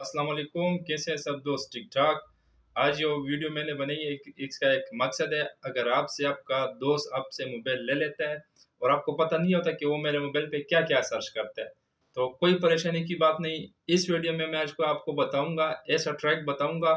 अस्सलाम वालेकुम, कैसे हैं सब दोस्त? ठीक ठाक। आज जो वीडियो मैंने बनाई है इसका एक मकसद है। अगर आपसे आपका दोस्त आपसे मोबाइल ले लेता है और आपको पता नहीं होता कि वो मेरे मोबाइल पे क्या क्या सर्च करता है, तो कोई परेशानी की बात नहीं। इस वीडियो में मैं आज को आपको बताऊंगा, ऐसा ट्रैक बताऊंगा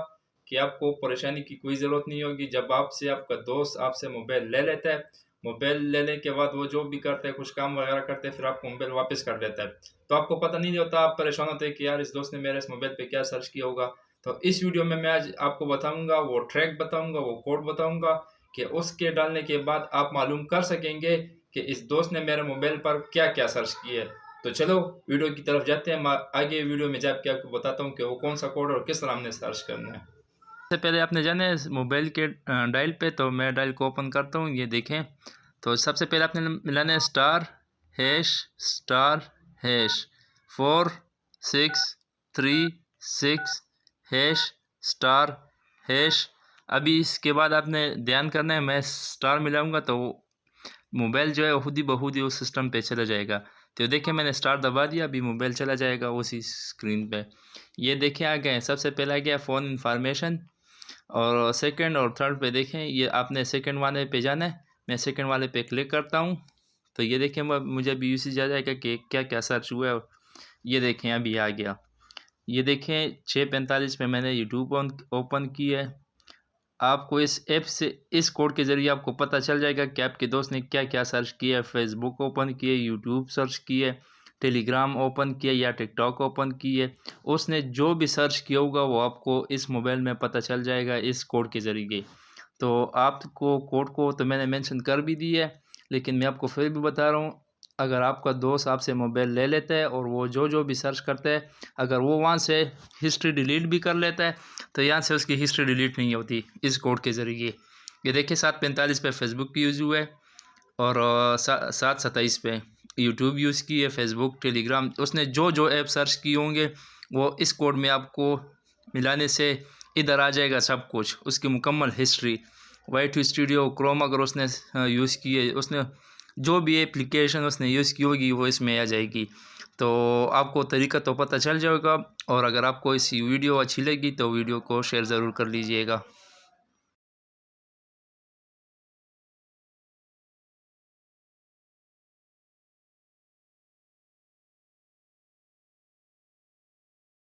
कि आपको परेशानी की कोई ज़रूरत नहीं होगी। जब आपसे आपका दोस्त आपसे मोबाइल ले लेता है, मोबाइल लेने के बाद वो जो भी करता है, कुछ काम वगैरह करते हैं, फिर आपको मोबाइल वापस कर देता है, तो आपको पता नहीं होता। आप परेशान होते हैं कि यार इस दोस्त ने मेरे इस मोबाइल पे क्या सर्च किया होगा। तो इस वीडियो में मैं आज आपको बताऊंगा, वो ट्रैक बताऊंगा, वो कोड बताऊंगा कि उसके डालने के बाद आप मालूम कर सकेंगे कि इस दोस्त ने मेरे मोबाइल पर क्या क्या सर्च किया है। तो चलो वीडियो की तरफ जाते हैं। आगे वीडियो में जाके आपको बताता हूँ कि वो कौन सा कोड और किस तरह हमने सर्च करना है। सबसे पहले आपने जाना है मोबाइल के डायल पे, तो मैं डायल को ओपन करता हूँ। ये देखें, तो सबसे पहले आपने मिलाना है स्टार हैश 4 6 3 6 #। अभी इसके बाद आपने ध्यान करना है, मैं स्टार मिलाऊंगा तो मोबाइल जो है खुद ही बखुद ही उस सिस्टम पे चला जाएगा। तो देखिए मैंने स्टार दबा दिया, अभी मोबाइल चला जाएगा उसी स्क्रीन पे। ये देखिए आ गए, सबसे पहले आ गया फ़ोन इन्फॉर्मेशन, और सेकंड और थर्ड पे देखें, ये आपने सेकंड वाले पे जाना है। मैं सेकंड वाले पे क्लिक करता हूँ, तो ये देखें मुझे अभी यूसेज आ जाएगा कि क्या क्या सर्च हुआ है। ये देखें अभी आ गया। ये देखें 6:45 पे मैंने यूट्यूब ओपन की है। आपको इस ऐप से, इस कोड के ज़रिए आपको पता चल जाएगा कि आपके दोस्त ने क्या क्या सर्च किया है। फेसबुक ओपन किया, यूट्यूब सर्च किया, टेलीग्राम ओपन किया या टिकटॉक ओपन किया, उसने जो भी सर्च किया होगा वो आपको इस मोबाइल में पता चल जाएगा इस कोड के ज़रिए। तो आपको कोड को तो मैंने मेंशन कर भी दिया है, लेकिन मैं आपको फिर भी बता रहा हूँ। अगर आपका दोस्त आपसे मोबाइल ले लेता है और वो जो जो भी सर्च करता है, अगर वो वहाँ से हिस्ट्री डिलीट भी कर लेता है, तो यहाँ से उसकी हिस्ट्री डिलीट नहीं होती इस कोड के ज़रिए। ये देखिए 7:45 पे फेसबुक यूज़ हुआ है, और 7:27 पे यूट्यूब यूज़ की है, फेसबुक, टेलीग्राम, उसने जो जो ऐप सर्च किए होंगे वो इस कोड में आपको मिलाने से इधर आ जाएगा सब कुछ, उसकी मुकम्मल हिस्ट्री। वाई2 स्टूडियो, क्रोम अगर उसने यूज़ की है, उसने जो भी एप्लीकेशन उसने यूज़ की होगी वो इसमें आ जाएगी। तो आपको तरीका तो पता चल जाएगा। और अगर आपको इस वीडियो अच्छी लगी तो वीडियो को शेयर ज़रूर कर लीजिएगा।